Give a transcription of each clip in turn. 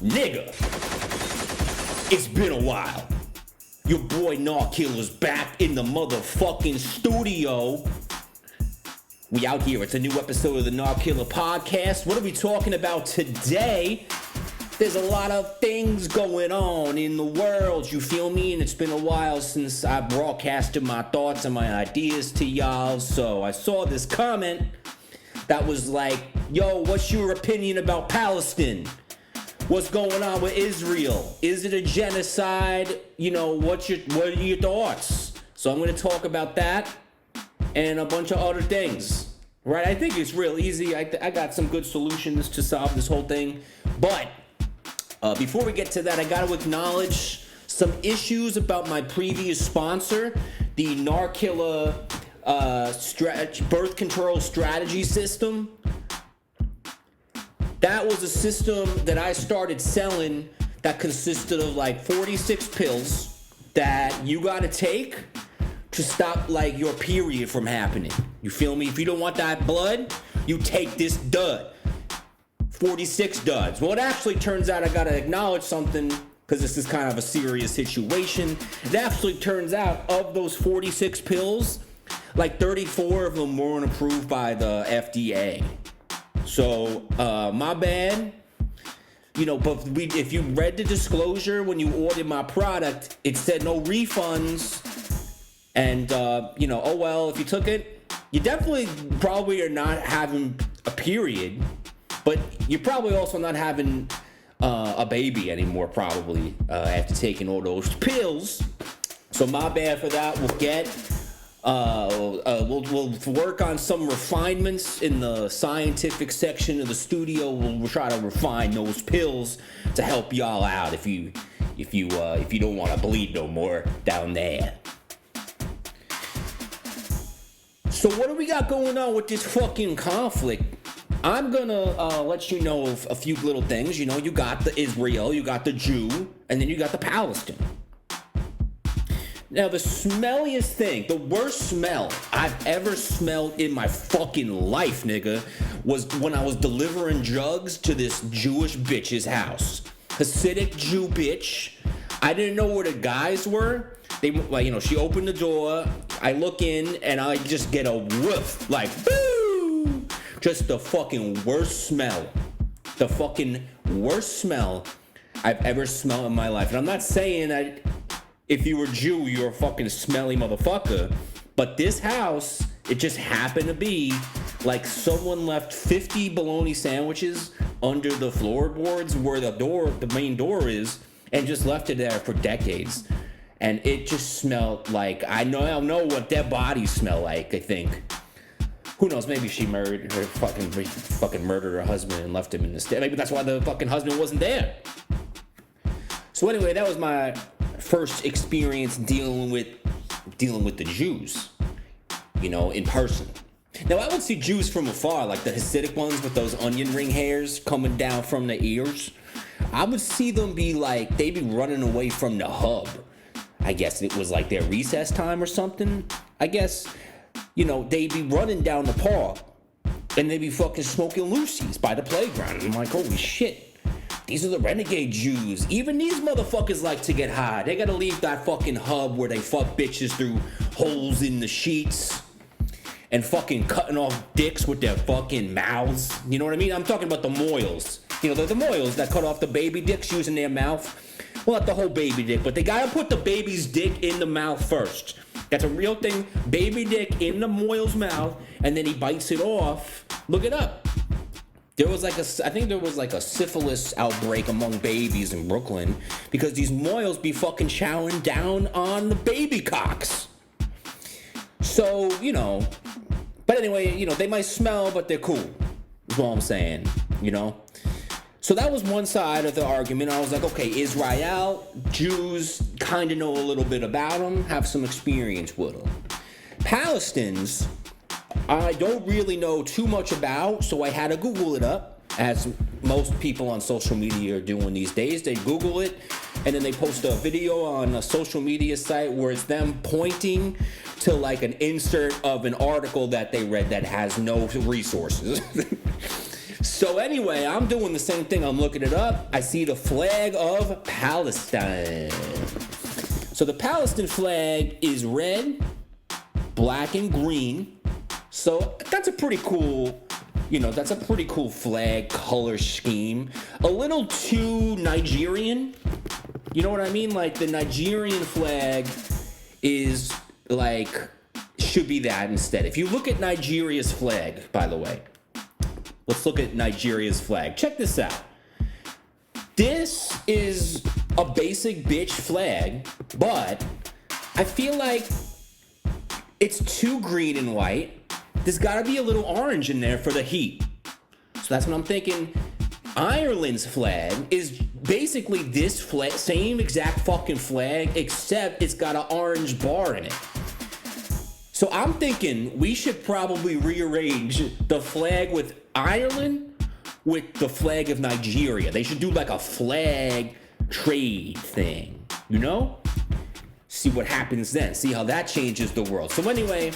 Nigga, it's been a while. Your boy Narkillah's back in the motherfucking studio. We out here. It's a new episode of the Narkillah Podcast. What are we talking about today? There's a lot of things going on in the world, you feel me? And it's been a while since I broadcasted my thoughts and my ideas to y'all. So I saw this comment that was like, yo, what's your opinion about Palestine? What's going on with Israel? Is it a genocide? You know, what are your thoughts? So I'm going to talk about that and a bunch of other things. Right? I think it's real easy. I got some good solutions to solve this whole thing. But before we get to that, I got to acknowledge some issues about my previous sponsor, the Narkillah birth control strategy system. That was a system that I started selling that consisted of like 46 pills that you gotta take to stop like your period from happening. You feel me? If you don't want that blood, you take this dud. 46 duds. Well, it actually turns out I gotta acknowledge something because this is kind of a serious situation. It actually turns out of those 46 pills, like 34 of them weren't approved by the FDA. So, my bad, you know, but if you read the disclosure when you ordered my product, it said no refunds, and, you know, oh well, if you took it, you definitely probably are not having a period, but you're probably also not having a baby anymore, probably, after taking all those pills. So my bad for that. We'll work on some refinements in the scientific section of the studio. We'll try to refine those pills to help y'all out if you don't want to bleed no more down there. So what do we got going on with this fucking conflict? I'm gonna let you know of a few little things. You know, you got the Israel, you got the Jew, and then you got the Palestine. Now, the smelliest thing, the worst smell I've ever smelled in my fucking life, nigga, was when I was delivering drugs to this Jewish bitch's house. Hasidic Jew bitch. I didn't know where the guys were. They, like, you know, she opened the door. I look in, and I just get a whiff, like, boo! Just the fucking worst smell. The fucking worst smell I've ever smelled in my life. And I'm not saying that if you were Jew, you're a fucking smelly motherfucker. But this house, it just happened to be like someone left 50 bologna sandwiches under the floorboards where the main door is, and just left it there for decades. And it just smelled like, I don't know what dead bodies smell like, I think. Who knows, maybe she murdered her fucking murdered her husband and left him in the stairs. Maybe that's why the fucking husband wasn't there. So anyway, that was my first experience dealing with the Jews, you know, in person. Now, I would see Jews from afar, like the Hasidic ones with those onion ring hairs coming down from the ears. I would see them be like, they'd be running away from the hub. I guess it was like their recess time or something. I guess, you know, they'd be running down the park and they'd be fucking smoking Lucy's by the playground. And I'm like, holy shit. These are the renegade Jews. Even these motherfuckers like to get high. They gotta leave that fucking hub where they fuck bitches through holes in the sheets and fucking cutting off dicks with their fucking mouths. You know what I mean? I'm talking about the moils. You know, the moils that cut off the baby dicks using their mouth. Well, not the whole baby dick, but they gotta put the baby's dick in the mouth first. That's a real thing. Baby dick in the moil's mouth, and then he bites it off. Look it up. I think there was like a syphilis outbreak among babies in Brooklyn because these moils be fucking chowing down on the baby cocks. So, you know, but anyway, you know, they might smell, but they're cool, is what I'm saying, you know. So that was one side of the argument. I was like, okay, Israel, Jews, kind of know a little bit about them, have some experience with them. Palestinians, I don't really know too much about, so I had to Google it up, as most people on social media are doing these days. They Google it, and then they post a video on a social media site where it's them pointing to like an insert of an article that they read that has no resources. So anyway, I'm doing the same thing. I'm looking it up. I see the flag of Palestine. So the Palestine flag is red, black, and green. So that's a pretty cool, that's a pretty cool flag color scheme. A little too Nigerian. You know what I mean? Like the Nigerian flag is like, should be that instead. If you look at Nigeria's flag, by the way, let's look at Nigeria's flag. Check this out. This is a basic bitch flag, but I feel like it's too green and white. There's gotta be a little orange in there for the heat. So that's what I'm thinking. Ireland's flag is basically this flag, same exact fucking flag, except it's got an orange bar in it. So I'm thinking we should probably rearrange the flag with Ireland with the flag of Nigeria. They should do like a flag trade thing, See what happens then. See how that changes the world. So anyway,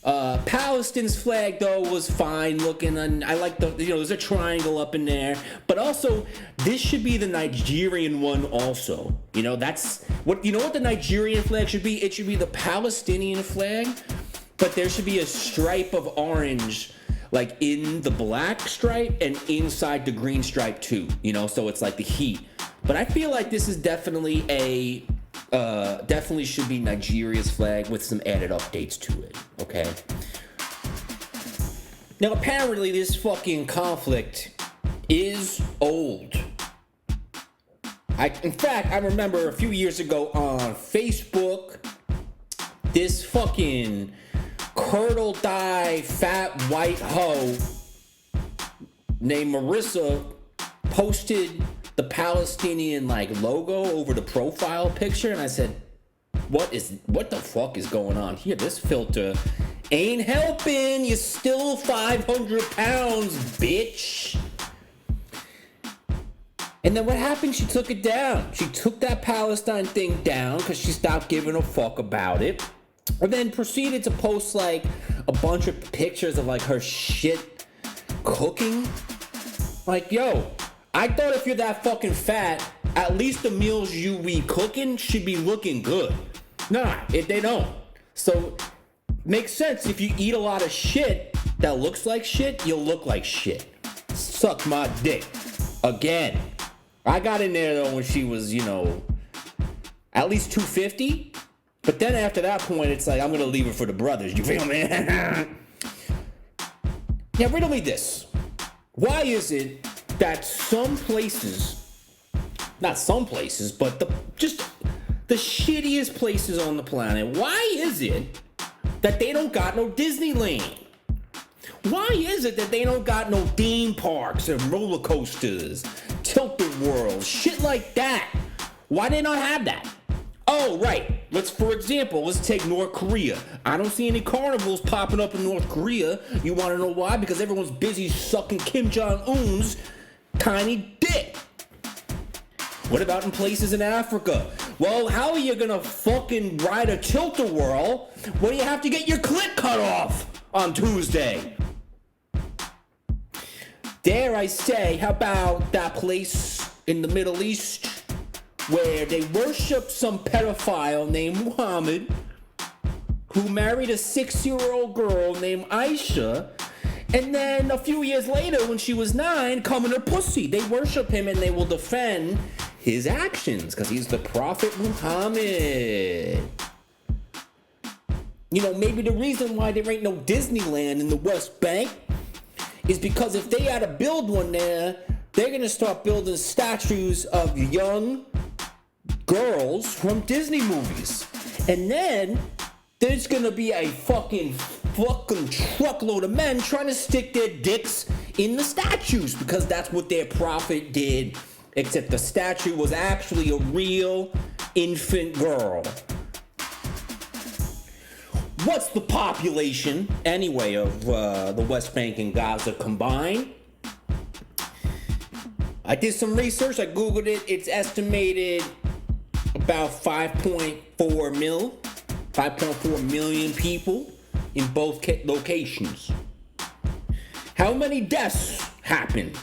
Palestine's flag though was fine looking, and I like there's a triangle up in there. But also, this should be the Nigerian one also. That's what what the Nigerian flag should be. It should be the Palestinian flag, but there should be a stripe of orange, like in the black stripe and inside the green stripe too. So it's like the heat. But I feel like this is definitely definitely should be Nigeria's flag with some added updates to it, okay? Now, apparently this fucking conflict is old. In fact, I remember a few years ago on Facebook, this fucking curdle thigh fat white hoe named Marissa posted the Palestinian logo over the profile picture, and I said, what the fuck is going on here? This filter ain't helping. You're still 500 pounds, bitch. And then what happened? She took it down. She took that Palestine thing down because she stopped giving a fuck about it, and then proceeded to post a bunch of pictures of her shit cooking. Yo, I thought if you're that fucking fat, at least the meals you be cooking should be looking good. Nah, if they don't. So, makes sense. If you eat a lot of shit that looks like shit, you'll look like shit. Suck my dick. Again. I got in there though when she was, at least 250. But then after that point, it's I'm gonna leave it for the brothers. You feel me? Now, riddle me this. Why is it that some places, not some places, but the shittiest places on the planet, why is it that they don't got no Disneyland? Why is it that they don't got no theme parks and roller coasters, tilt-a-whirl, shit like that? Why they not have that? Oh, right. For example, let's take North Korea. I don't see any carnivals popping up in North Korea. You want to know why? Because everyone's busy sucking Kim Jong-un's tiny dick. What about in places in Africa? Well, how are you gonna fucking ride a tilt-a-whirl when you have to get your clit cut off on Tuesday? Dare I say, how about that place in the Middle East where they worship some pedophile named Muhammad who married a 6-year-old girl named Aisha, and then a few years later when she was 9, come in her pussy. They worship him and they will defend his actions because he's the Prophet Muhammad. Maybe the reason why there ain't no Disneyland in the West Bank is because if they had to build one there, they're gonna start building statues of young girls from Disney movies. And then there's gonna be a fucking truckload of men trying to stick their dicks in the statues because that's what their prophet did, except the statue was actually a real infant girl. What's the population, anyway, of the West Bank and Gaza combined? I did some research. I Googled it. It's estimated about 5.4 million people in both locations. How many deaths happened.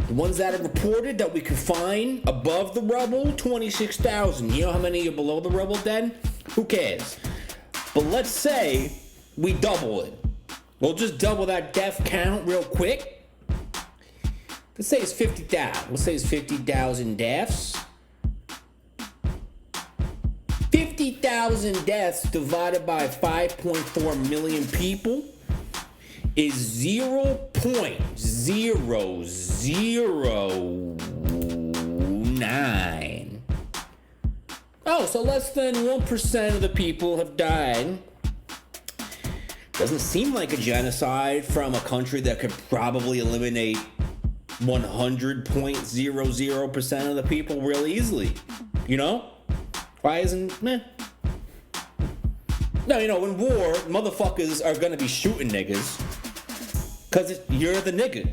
The ones that are reported that we can find above the rubble, 26,000. You know how many are below the rubble then? Who cares? But let's say we double it. We'll just double that death count real quick. Let's say it's 50,000. Let's say it's 50,000 deaths. 50,000 deaths divided by 5.4 million people is 0.0009. Oh, so less than 1% of the people have died. Doesn't seem like a genocide from a country that could probably eliminate 100.00% of the people real easily. You know? Why isn't, No, in war, motherfuckers are gonna be shooting niggas. Cause you're the nigga.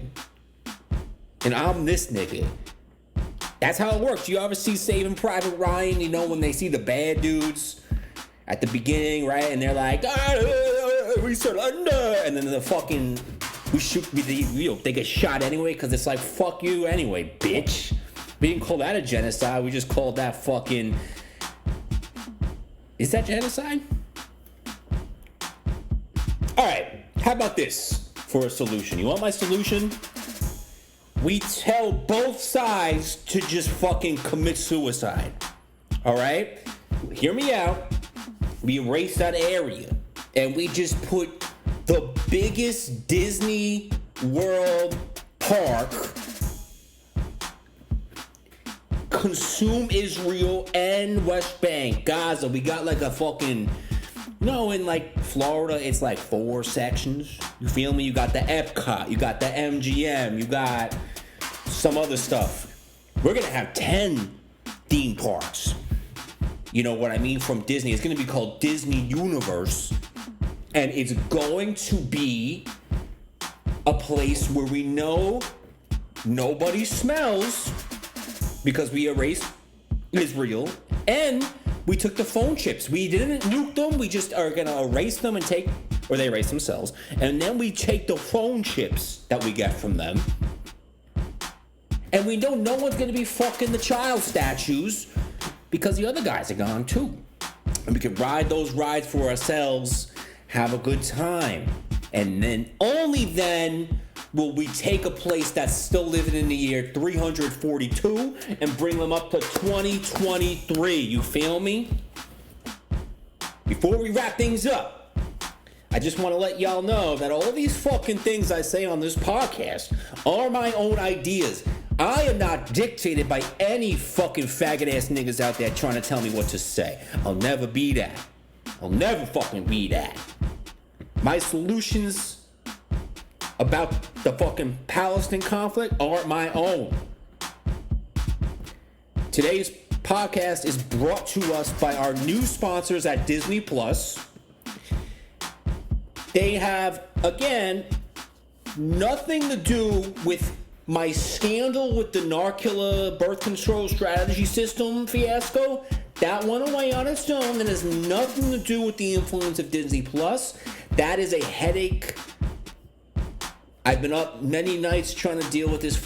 And I'm this nigga. That's how it works. You ever see Saving Private Ryan, when they see the bad dudes at the beginning, right? And they're like, we surrender. And then they get shot anyway, because it's like, fuck you anyway, bitch. We didn't call that a genocide. We just called that fucking... Is that genocide? All right, how about this for a solution? You want my solution? We tell both sides to just fucking commit suicide. All right? Hear me out. We erase that area and we just put the biggest Disney World park, consume Israel and West Bank, Gaza. We got like a fucking, in like Florida, it's like 4 sections. You feel me? You got the Epcot, you got the MGM, you got some other stuff. We're gonna have 10 theme parks. You know what I mean? From Disney. It's gonna be called Disney Universe. And it's going to be a place where we know nobody smells, because we erased Israel, and we took the phone chips. We didn't nuke them. We just are going to erase them and or they erase themselves. And then we take the phone chips that we get from them. And we know no one's going to be fucking the child statues, because the other guys are gone too. And we can ride those rides for ourselves, have a good time. And then, only then, will we take a place that's still living in the year 342 and bring them up to 2023. You feel me? Before we wrap things up, I just want to let y'all know that all these fucking things I say on this podcast are my own ideas. I am not dictated by any fucking faggot ass niggas out there trying to tell me what to say. I'll never be that. I'll never fucking be that. My solutions about the fucking Palestine conflict aren't my own. Today's podcast is brought to us by our new sponsors at Disney Plus. They have, again, nothing to do with my scandal with the Narkillah birth control strategy system fiasco. That went away on its own and has nothing to do with the influence of Disney Plus. That is a headache. I've been up many nights trying to deal with this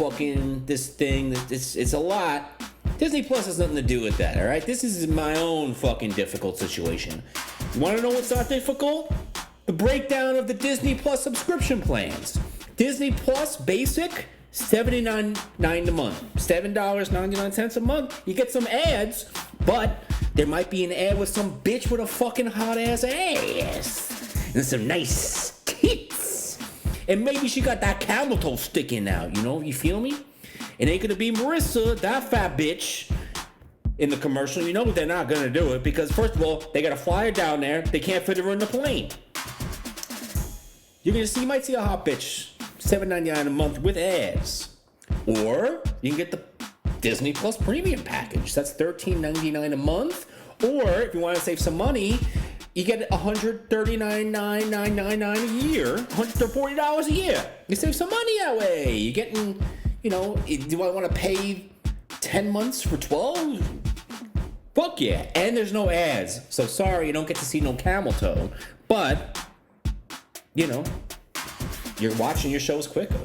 thing. It's a lot. Disney Plus has nothing to do with that, all right? This is my own fucking difficult situation. You want to know what's not difficult? The breakdown of the Disney Plus subscription plans. Disney Plus Basic, $79.99 a month. $7.99 a month. You get some ads, but there might be an ad with some bitch with a fucking hot ass ass and some nice tits. And maybe she got that camel toe sticking out, you feel me? It ain't gonna be Marissa, that fat bitch, in the commercial. You know they're not gonna do it, because first of all, they gotta fly her down there. They can't fit her in the plane. You might see a hot bitch, $7.99 a month with ads. Or you can get the Disney Plus Premium package. That's $13.99 a month. Or if you want to save some money, you get $139.999 a year, $140 a year. You save some money that way. You're getting, do I want to pay 10 months for 12? Fuck yeah. And there's no ads. So sorry, you don't get to see no camel toe. But, you're watching your shows quicker.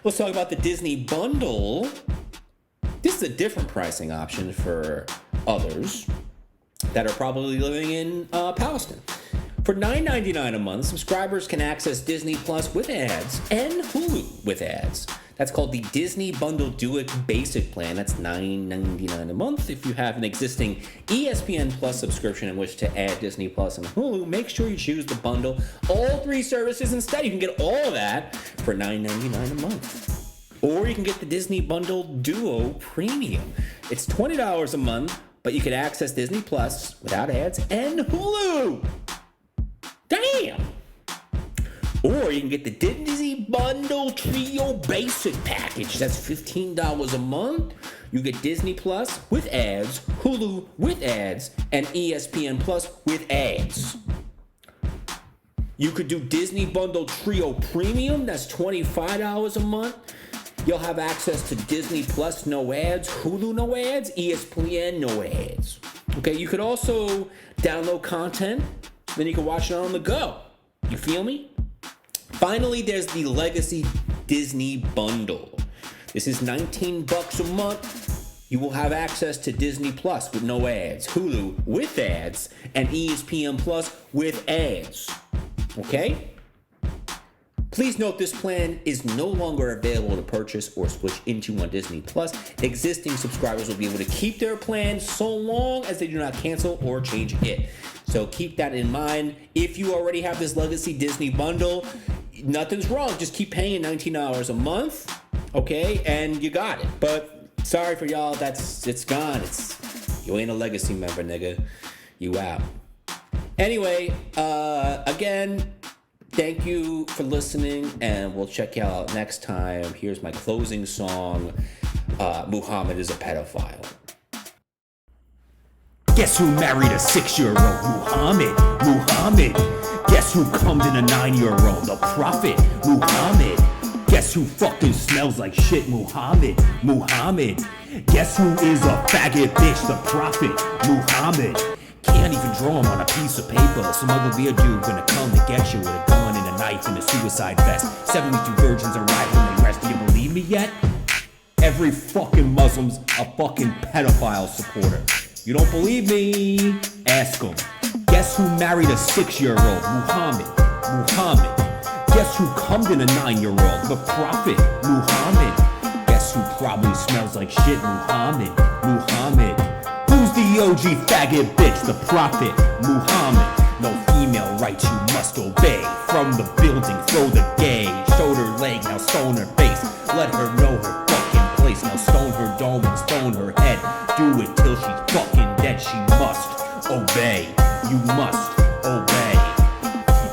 Let's talk about the Disney bundle. This is a different pricing option for others that are probably living in Palestine. For $9.99 a month, subscribers can access Disney Plus with ads and Hulu with ads. That's called the Disney Bundle Do It Basic Plan. That's $9.99 a month. If you have an existing ESPN Plus subscription and wish to add Disney Plus and Hulu, make sure you choose the bundle. All three services instead. You can get all of that for $9.99 a month. Or you can get the Disney Bundle Duo Premium. It's $20 a month, but you can access Disney Plus without ads and Hulu. Damn! Or you can get the Disney Bundle Trio Basic Package. That's $15 a month. You get Disney Plus with ads, Hulu with ads, and ESPN Plus with ads. You could do Disney Bundle Trio Premium. That's $25 a month. You'll have access to Disney Plus, no ads, Hulu, no ads, ESPN, no ads. Okay, you could also download content, then you can watch it on the go. You feel me? Finally, there's the Legacy Disney Bundle. This is $19 a month. You will have access to Disney Plus with no ads, Hulu with ads, and ESPN Plus with ads. Okay? Please note this plan is no longer available to purchase or switch into on Disney Plus. Existing subscribers will be able to keep their plan so long as they do not cancel or change it. So keep that in mind. If you already have this Legacy Disney bundle, nothing's wrong. Just keep paying $19 a month, okay? And you got it. But sorry for y'all, it's gone. You ain't a Legacy member, nigga. You out. Anyway, again, thank you for listening, and we'll check you out next time. Here's my closing song, Muhammad is a Pedophile. Guess who married a 6-year-old? Muhammad. Guess who cummed in a 9-year-old? The Prophet, Muhammad. Guess who fucking smells like shit? Muhammad. Guess who is a faggot bitch? The Prophet, Muhammad. Can't even draw him on a piece of paper. Some ugly weird dude gonna come to get you with a gun and a knife and a suicide vest. 72 virgins arrive when they rest. Do you believe me yet? Every fucking Muslim's a fucking pedophile supporter. You don't believe me? Ask him. Guess who married a 6-year-old? Muhammad. Guess who cummed in a 9-year-old? The Prophet, Muhammad. Guess who probably smells like shit? Muhammad. Who's the OG faggot bitch? The Prophet, Muhammad. No female rights you must obey. From the building, throw the gay. Showed her leg, now stone her face. Let her know her fucking place. Now stone her dome and stone her head. Do it till she's fucking dead. She must obey. You must obey.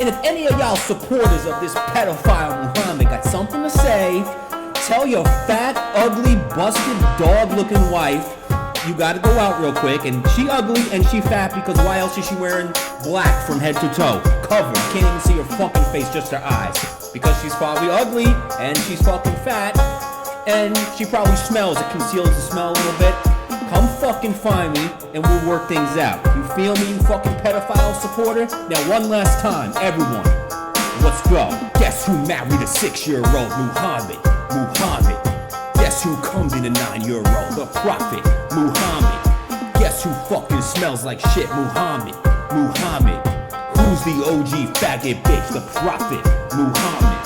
And if any of y'all supporters of this pedophile Muhammad got something to say, tell your fat, ugly, busted, dog-looking wife you gotta go out real quick, and she ugly and she fat because why else is she wearing black from head to toe? Covered, can't even see her fucking face, just her eyes. Because she's probably ugly and she's fucking fat, and she probably smells, it conceals the smell a little bit. Come fucking find me and we'll work things out. You feel me, you fucking pedophile supporter? Now one last time, everyone, let's go. Guess who married a 6-year-old? Muhammad. Guess who cummed in a 9-year-old? The Prophet, Muhammad. Guess who fucking smells like shit? Muhammad. Who's the OG faggot bitch? The Prophet, Muhammad.